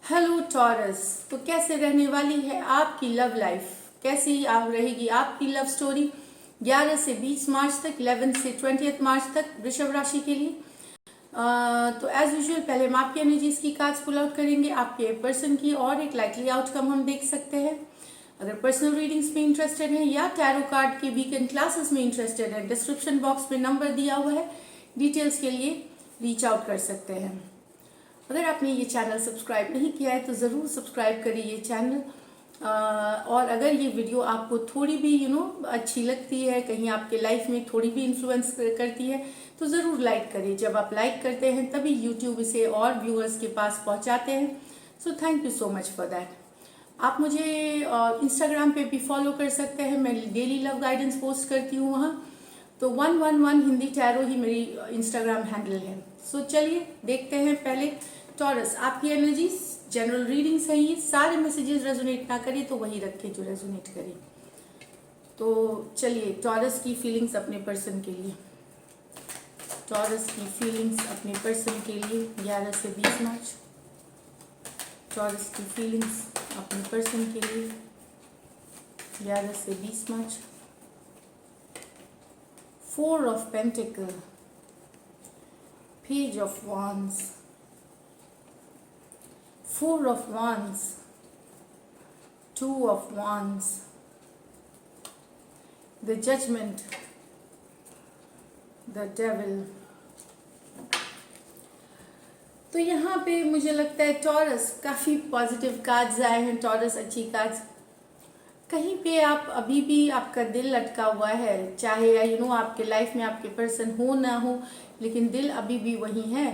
Hello taurus. तो कैसे रहने वाली है आपकी लव लाइफ, कैसी आप रहेगी आपकी लव स्टोरी 11 से 20 मार्च तक, 11 से 20 मार्च तक वृषभ राशि के लिए। तो एज यूजुअल पहले हम आपकी एनर्जीज की कार्ड्स पुल आउट करेंगे, आपके पर्सन की, और एक लाइकली आउटकम हम देख सकते हैं। अगर पर्सनल रीडिंग्स में इंटरेस्टेड हैं या टैरो कार्ड के वीकेंड क्लासेस में इंटरेस्टेड है, डिस्क्रिप्शन बॉक्स में नंबर दिया हुआ है, डिटेल्स के लिए रीच आउट कर सकते हैं। अगर आपने ये चैनल सब्सक्राइब नहीं किया है तो ज़रूर सब्सक्राइब करिए ये चैनल। और अगर ये वीडियो आपको थोड़ी भी अच्छी लगती है, कहीं आपके लाइफ में थोड़ी भी इन्फ्लुएंस करती है, तो ज़रूर लाइक करिए। जब आप लाइक करते हैं तभी यूट्यूब इसे और व्यूअर्स के पास पहुंचाते हैं। So thank you so much for that. आप मुझे इंस्टाग्राम पे भी फॉलो कर सकते हैं, मैं डेली लव गाइडेंस पोस्ट करती हूँ वहाँ। तो 111 हिंदी टैरो ही मेरी इंस्टाग्राम हैंडल है। सो चलिए देखते हैं पहले टॉरस आपकी एनर्जी। जनरल रीडिंग्स है ये, सारे मैसेजेस रेजोनेट ना करिए तो वही रखें जो रेजोनेट करे। तो चलिए टॉरस की फीलिंग्स अपने पर्सन के लिए, टॉरस की फीलिंग्स अपने पर्सन के लिए 11 से 20 मार्च। टॉरस की फीलिंग्स अपने पर्सन के लिए 11 से 20 मार्च। 4 of Pentacle, Page of Wands, 4 of Wands, 2 of Wands, the Judgment, the Devil। तो यहाँ पे मुझे लगता है टॉरस काफ़ी पॉजिटिव कार्ड्स आए हैं, टॉरस अच्छी कार्ड्स। कहीं पे आप अभी भी आपका दिल लटका हुआ है, चाहे आपके लाइफ में आपके पर्सन हो ना हो, लेकिन दिल अभी भी वही है।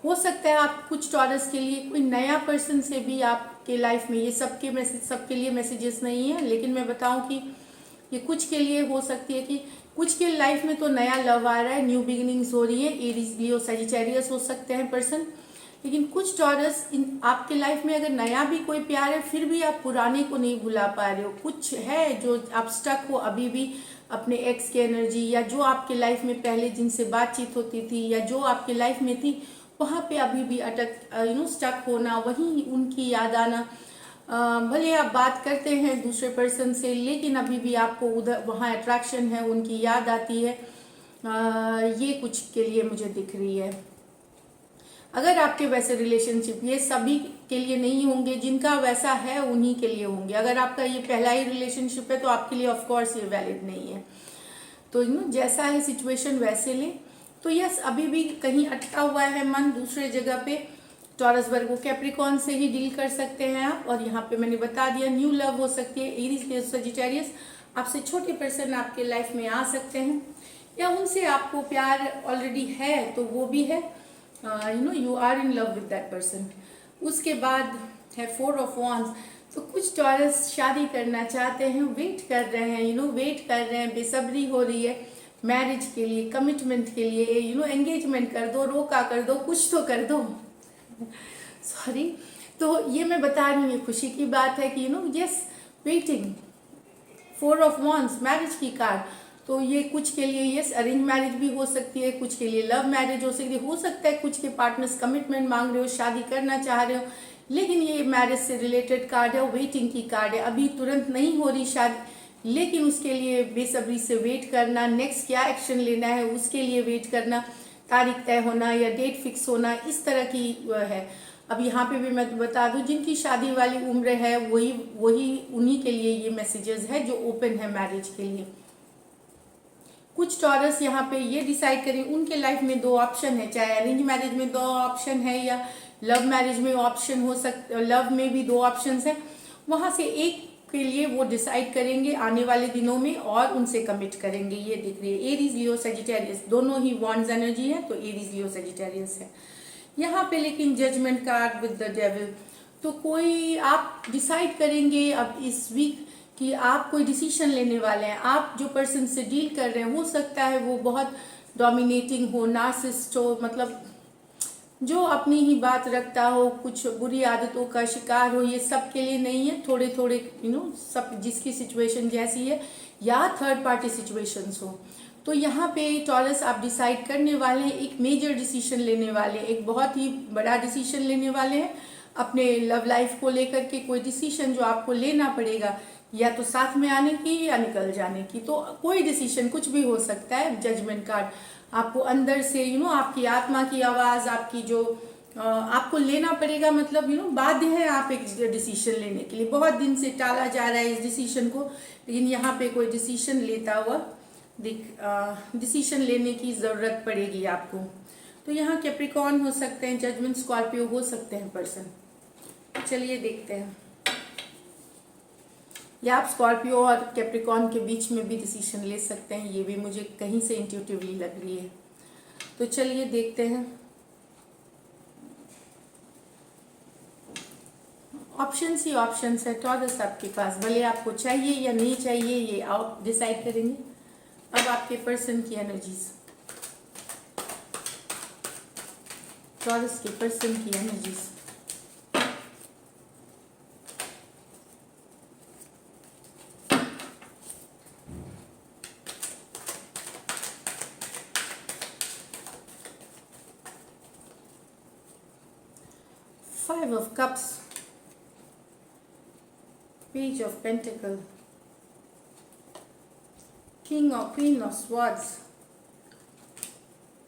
हो सकता है आप कुछ टॉरस के लिए कोई नया पर्सन से भी आपके लाइफ में, ये सबके लिए मैसेजेस नहीं है, लेकिन मैं बताऊं कि ये कुछ के लिए हो सकती है कि कुछ के लाइफ में तो नया लव आ रहा है, न्यू बिगिनिंग्स हो रही है। एरीज, लियो, सजिटेरियस हो सकते हैं पर्सन, लेकिन कुछ टॉरस आपके लाइफ में अगर नया भी कोई प्यार है फिर भी आप पुराने को नहीं भुला पा रहे हो। कुछ है जो आप स्टक हो अभी भी अपने एक्स की एनर्जी, या जो आपके लाइफ में पहले जिनसे बातचीत होती थी या जो आपके लाइफ में थी वहाँ पे अभी भी अटक स्टक होना, वहीं उनकी याद आना। भले आप बात करते हैं दूसरे पर्सन से, लेकिन अभी भी आपको उधर वहाँ अट्रैक्शन है, उनकी याद आती है। ये कुछ के लिए मुझे दिख रही है। अगर आपके वैसे रिलेशनशिप, ये सभी के लिए नहीं होंगे, जिनका वैसा है उन्हीं के लिए होंगे। अगर आपका ये पहला ही रिलेशनशिप है तो आपके लिए ऑफ कोर्स ये वैलिड नहीं है। तो जैसा है सिचुएशन वैसे ले। तो यस, अभी भी कहीं अटका हुआ है मन दूसरे जगह पे। टॉरस वर्गो कैप्रिकॉन से ही डील कर सकते हैं आप। और यहाँ पे मैंने बता दिया न्यू लव हो सकती है, एरीज, सजिटेरियस। आपसे छोटे पर्सन आपके लाइफ में आ सकते हैं, या उनसे आपको प्यार ऑलरेडी है तो वो भी है। You are in love with that person. उसके बाद है 4 ऑफ वॉन्ड्स। तो कुछ टॉरस शादी करना चाहते हैं, वेट कर रहे हैं, वेट कर रहे हैं, बेसब्री हो रही है मैरिज के लिए, कमिटमेंट के लिए। एंगेजमेंट कर दो, रोका कर दो, कुछ तो कर दो। सॉरी। तो ये मैं बता रही हूँ, ये खुशी की बात है कि yes, waiting. 4 of wands, marriage की कार्ड। तो ये कुछ के लिए यस अरेंज मैरिज भी हो सकती है, कुछ के लिए लव मैरिज हो सकती है। हो सकता है कुछ के पार्टनर्स कमिटमेंट मांग रहे हो, शादी करना चाह रहे हो, लेकिन ये मैरिज से रिलेटेड कार्ड है, वेटिंग की कार्ड है। अभी तुरंत नहीं हो रही शादी, लेकिन उसके लिए बेसब्री से वेट करना, नेक्स्ट क्या एक्शन लेना है उसके लिए वेट करना, तारीख तय होना या डेट फिक्स होना, इस तरह की है। अब यहाँ पे भी मैं बता दूं, जिनकी शादी वाली उम्र है वही उन्हीं के लिए ये मैसेजेस है जो ओपन है मैरिज के लिए। कुछ टॉरस यहाँ पे ये डिसाइड करें, उनके लाइफ में 2 ऑप्शन है, चाहे अरेंज मैरिज में 2 ऑप्शन है या लव मैरिज में ऑप्शन हो सकता, लव में भी 2 ऑप्शंस है। वहां से एक के लिए वो डिसाइड करेंगे आने वाले दिनों में और उनसे कमिट करेंगे। ये दिख रही है एरीज, लियो, सजिटेरियस, दोनों ही वॉन्ड्स एनर्जी है, तो एरीज, लियो, सजिटेरियस है यहाँ पे। लेकिन judgement card with the devil. तो कोई आप डिसाइड करेंगे अब इस वीक कि आप कोई डिसीजन लेने वाले हैं। आप जो पर्सन से डील कर रहे हैं, हो सकता है वो बहुत डोमिनेटिंग हो, नार्सिसिस्ट हो, मतलब जो अपनी ही बात रखता हो, कुछ बुरी आदतों का शिकार हो। ये सब के लिए नहीं है, थोड़े थोड़े सब जिसकी सिचुएशन जैसी है, या थर्ड पार्टी सिचुएशंस हो। तो यहाँ पे टॉरस आप डिसाइड करने वाले हैं, एक मेजर डिसीजन लेने वाले हैं, एक बहुत ही बड़ा डिसीजन लेने वाले हैं। अपने लव लाइफ को लेकर के कोई डिसीजन जो आपको लेना पड़ेगा, या तो साथ में आने की या निकल जाने की, तो कोई डिसीजन कुछ भी हो सकता है। जजमेंट कार्ड आपको अंदर से आपकी आत्मा की आवाज़, आपकी जो आपको लेना पड़ेगा, मतलब बाध्य है आप एक डिसीजन लेने के लिए। बहुत दिन से टाला जा रहा है इस डिसीजन को, लेकिन यहाँ पे कोई डिसीजन लेता हुआ डिसीजन लेने की ज़रूरत पड़ेगी आपको। तो यहाँ कैप्रिकॉर्न हो सकते हैं, जजमेंट स्कॉर्पियो हो सकते हैं पर्सन। चलिए देखते हैं, या आप स्कॉर्पियो और कैप्रिकॉर्न के बीच में भी डिसीजन ले सकते हैं, ये भी मुझे कहीं से इंट्यूटिवली लग रही है। तो चलिए देखते हैं। ऑप्शंस ही ऑप्शंस है टॉरस आपके पास, भले आपको चाहिए या नहीं चाहिए ये आप डिसाइड करेंगे। अब आपके पर्सन की एनर्जीज, टॉरस के पर्सन की energies. Five of Cups, Page of Pentacle, King or Queen of Swords,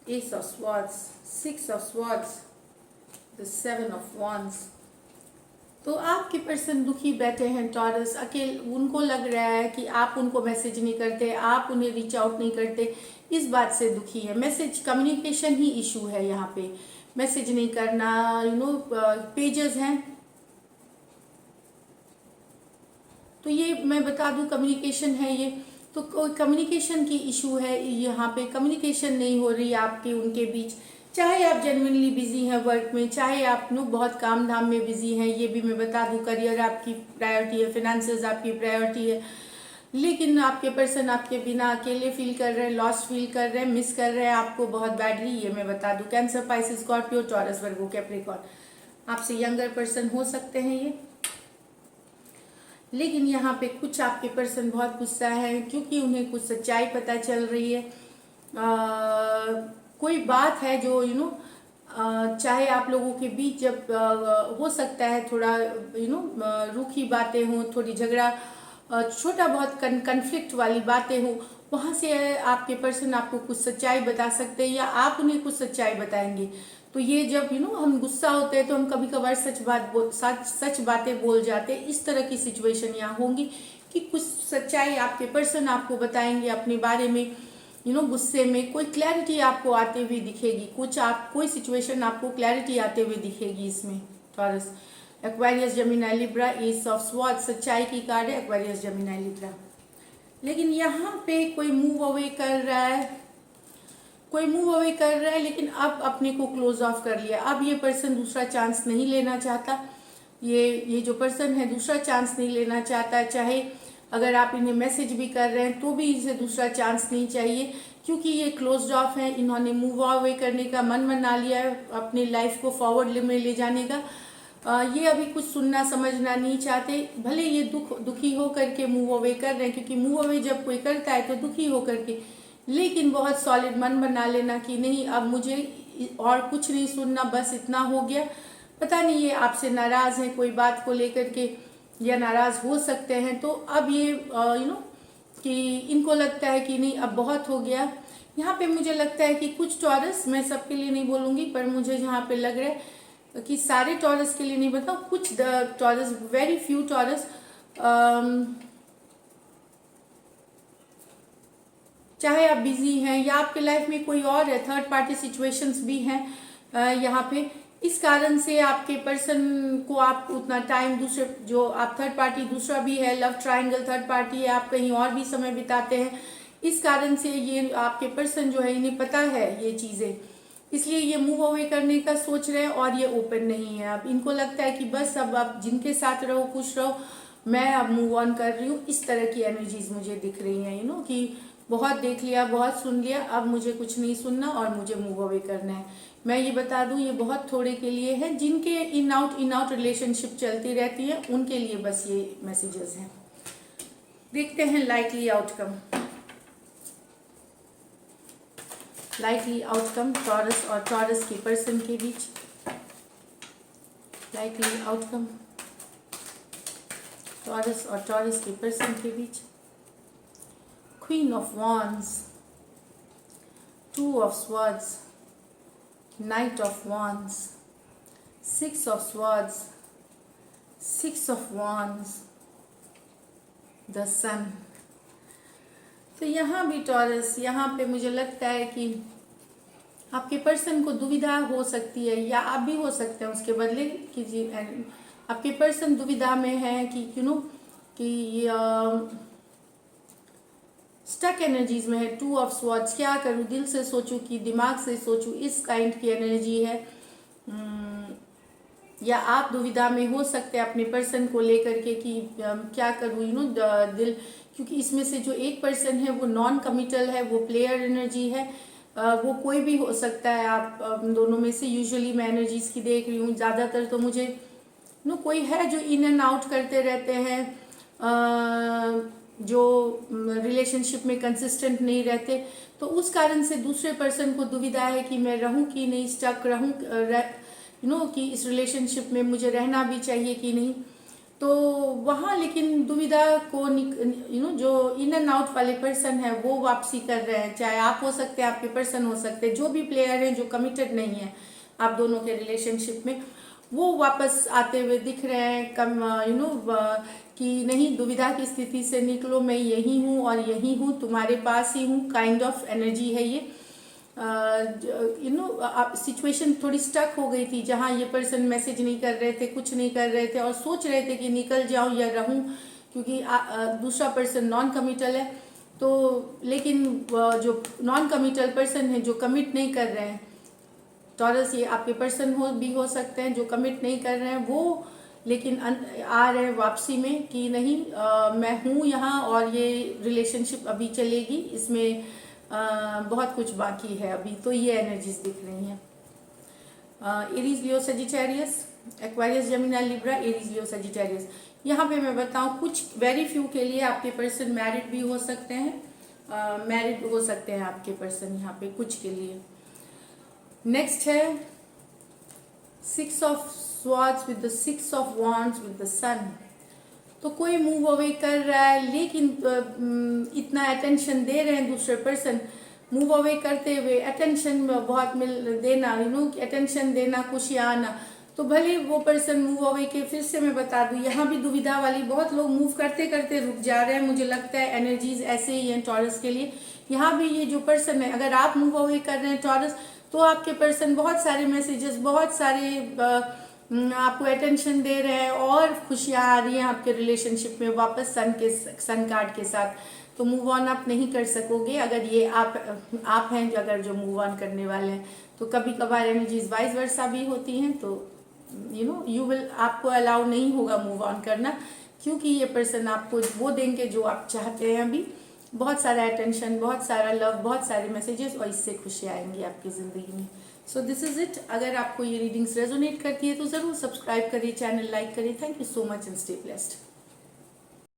Ace of Swords, Six of Swords, the Seven of Wands। तो आपके पर्सन दुखी बैठे हैं टॉरस, अकेले। उनको लग रहा है कि आप उनको मैसेज नहीं करते, आप उन्हें रीच आउट नहीं करते, इस बात से दुखी है। मैसेज कम्युनिकेशन ही इशू है यहाँ पे, मैसेज नहीं करना, पेजेस हैं। तो ये मैं बता दूं कम्युनिकेशन है ये, तो कोई कम्युनिकेशन की इशू है यहाँ पे, कम्युनिकेशन नहीं हो रही आपके उनके बीच। चाहे आप जेन्युइनली बिजी हैं वर्क में, चाहे आप बहुत काम धाम में बिजी हैं, ये भी मैं बता दूं। करियर आपकी प्रायोरिटी है, फिनेंसेस आपकी प्रायोरिटी है, लेकिन आपके पर्सन आपके बिना अकेले फील कर रहे हैं, लॉस्ट फील कर रहे हैं, मिस कर रहे हैं आपको बहुत बैडली, ये मैं बता दूं। कैंसर, पाइसेस, स्कॉर्पियो, टॉरस, वर्गो, कैप्रिकॉर्न, आपसे यंगर पर्सन हो सकते हैं ये। लेकिन यहाँ पे कुछ आपके पर्सन बहुत गुस्सा है, क्योंकि उन्हें कुछ सच्चाई पता चल रही है। कोई बात है जो चाहे आप लोगों के बीच जब हो सकता है थोड़ा रूखी बातें हों, थोड़ी झगड़ा, छोटा बहुत कन्फ्लिक्ट वाली बातें हो, वहाँ से आपके पर्सन आपको कुछ सच्चाई बता सकते हैं, या आप उन्हें कुछ सच्चाई बताएंगे। तो ये जब हम गुस्सा होते हैं तो हम कभी कभार सच बातें बोल जाते हैं। इस तरह की सिचुएशन यहाँ होंगी कि कुछ सच्चाई आपके पर्सन आपको बताएंगे अपने बारे में। गुस्से में कोई क्लैरिटी आपको आते हुए दिखेगी, कोई सिचुएशन आपको क्लैरिटी आते हुए दिखेगी इसमें। Taurus, Aquarius, Gemini, Libra, S of swords, सच्चाई की कार्ड है एक्वेरियस, जेमिनी, लिब्रा। लेकिन यहाँ पे कोई मूव अवे कर रहा है, लेकिन अब अपने को क्लोज ऑफ कर लिया। अब ये पर्सन दूसरा चांस नहीं लेना चाहता, ये जो पर्सन है दूसरा चांस नहीं लेना चाहता। चाहे अगर आप इन्हें मैसेज भी कर रहे हैं तो भी इसे दूसरा चांस नहीं चाहिए, क्योंकि ये क्लोज्ड ऑफ है। इन्होंने मूव अवे करने का मन बना लिया है, अपनी लाइफ को फॉरवर्ड में ले जाने का। ये अभी कुछ सुनना समझना नहीं चाहते, भले ये दुखी हो करके मूव अवे कर रहे हैं, क्योंकि मूव अवे जब कोई करता है तो दुखी हो करके, लेकिन बहुत सॉलिड मन बना लेना कि नहीं, अब मुझे और कुछ नहीं सुनना, बस इतना हो गया। पता नहीं ये आपसे नाराज हैं कोई बात को लेकर के, या नाराज हो सकते हैं। तो अब ये कि इनको लगता है कि नहीं अब बहुत हो गया। यहाँ पे मुझे लगता है कि कुछ टॉरस, मैं सबके लिए नहीं बोलूँगी, पर मुझे यहाँ पे लग रहा है कि सारे टॉरस के लिए नहीं बताऊँ, कुछ टॉरस, वेरी फ्यू टॉरस, चाहे आप बिजी हैं या आपके लाइफ में कोई और है, थर्ड पार्टी सिचुएशंस भी हैं यहाँ पे। इस कारण से आपके पर्सन को आप उतना टाइम, दूसरे जो आप थर्ड पार्टी दूसरा भी है, लव ट्रायंगल थर्ड पार्टी है, आप कहीं और भी समय बिताते हैं। इस कारण से ये आपके पर्सन जो है, इन्हें पता है ये चीज़ें, इसलिए ये मूव अवे करने का सोच रहे हैं और ये ओपन नहीं है। अब इनको लगता है कि बस अब आप जिनके साथ रहो खुश रहो, मैं अब मूव ऑन कर रही हूँ। इस तरह की एनर्जीज मुझे दिख रही हैं कि बहुत देख लिया, बहुत सुन लिया, अब मुझे कुछ नहीं सुनना और मुझे मूव अवे करना है। मैं ये बता दूं, ये बहुत थोड़े के लिए है, जिनके इन आउट रिलेशनशिप चलती रहती है, उनके लिए बस ये मैसेजेस हैं। देखते हैं लाइकली आउटकम टॉरस और टॉरस के पर्सन के बीच। लाइकली आउटकम टॉरस और टॉरस के पर्सन के बीच। Queen of wands, two of swords, knight of wands, six of swords, six of wands, the sun. तो यहाँ भी टॉरस, यहाँ पे मुझे लगता है कि आपके पर्सन को दुविधा हो सकती है, या आप भी हो सकते हैं उसके बदले कि आपके पर्सन दुविधा में है कि कि स्टक एनर्जीज में है। टू ऑफ स्वॉर्ड्स, क्या करूँ, दिल से सोचूं कि दिमाग से सोचूं, इस काइंड की एनर्जी है। या आप दुविधा में हो सकते हैं अपने पर्सन को लेकर के कि क्या करूँ, दिल, क्योंकि इसमें से जो एक पर्सन है वो नॉन कमिटल है, वो प्लेयर एनर्जी है। वो कोई भी हो सकता है आप दोनों में से। यूजुअली मैं एनर्जीज की देख रही हूँ, ज़्यादातर तो मुझे कोई है जो इन एंड आउट करते रहते हैं, जो रिलेशनशिप में कंसिस्टेंट नहीं रहते। तो उस कारण से दूसरे पर्सन को दुविधा है कि मैं रहूं कि नहीं, स्टक रहूं, कि इस रिलेशनशिप में मुझे रहना भी चाहिए कि नहीं। तो वहाँ लेकिन दुविधा को जो इन एंड आउट वाले पर्सन है वो वापसी कर रहे हैं। चाहे आप हो सकते हैं, आपके पर्सन हो सकते हैं, जो भी प्लेयर हैं जो कमिटेड नहीं है आप दोनों के रिलेशनशिप में, वो वापस आते हुए दिख रहे हैं। कि नहीं, दुविधा की स्थिति से निकलो, मैं यही हूँ और यही हूँ, तुम्हारे पास ही हूँ, काइंड ऑफ एनर्जी है ये। सिचुएशन थोड़ी स्टक हो गई थी, जहाँ ये पर्सन मैसेज नहीं कर रहे थे, कुछ नहीं कर रहे थे और सोच रहे थे कि निकल जाऊं या रहूं, क्योंकि दूसरा पर्सन नॉन कमिटल है। तो लेकिन जो नॉन कमिटल पर्सन है, जो कमिट नहीं कर रहे हैं, टॉरस ये आपके पर्सन भी हो सकते हैं जो कमिट नहीं कर रहे हैं, वो लेकिन आ रहे हैं वापसी में कि नहीं, मैं हूँ यहाँ और ये रिलेशनशिप अभी चलेगी, इसमें बहुत कुछ बाकी है अभी। तो ये एनर्जीज दिख रही हैं। Aries, Leo, Sagittarius, Aquarius, Gemini, Libra, Aries, Leo, Sagittarius. यहाँ पे मैं बताऊँ, कुछ वेरी फ्यू के लिए आपके पर्सन मैरिड भी हो सकते हैं, मैरिड हो सकते हैं आपके पर्सन यहाँ पे कुछ के लिए। नेक्स्ट है six of swords with the six of wands with the sun. तो कोई मूव अवे कर रहा है, लेकिन इतना अटेंशन दे रहे हैं दूसरे पर्सन, मूव अवे करते हुए अटेंशन बहुत देना, अटेंशन देना, खुशियाँ आना। तो भले वो पर्सन मूव अवे के, फिर से मैं बता दूं, यहाँ भी दुविधा वाली, बहुत लोग मूव करते करते रुक जा रहे हैं। मुझे लगता है एनर्जीज ऐसे ही हैं टॉरस के लिए। यहाँ भी ये जो पर्सन है, अगर आप मूव अवे कर रहे हैं टॉरस, तो आपके पर्सन बहुत सारे मैसेजेस, बहुत सारे आपको अटेंशन दे रहे हैं और खुशियाँ आ रही हैं आपके रिलेशनशिप में वापस सन कार्ड के साथ। तो मूव ऑन आप नहीं कर सकोगे अगर ये आप हैं अगर जो मूव ऑन करने वाले हैं। तो कभी कभार एनर्जीज वाइस वर्सा भी होती हैं, तो आपको अलाउ नहीं होगा मूव ऑन करना, क्योंकि ये पर्सन आपको वो देंगे जो आप चाहते हैं अभी। बहुत सारा अटेंशन, बहुत सारा लव, बहुत सारे मैसेजेस, और इससे खुशी आएंगी आपकी ज़िंदगी में। So this is it. अगर आपको ये रीडिंग्स रेजोनेट करती है तो ज़रूर सब्सक्राइब करिए, चैनल लाइक करिए। Thank you so much and stay blessed.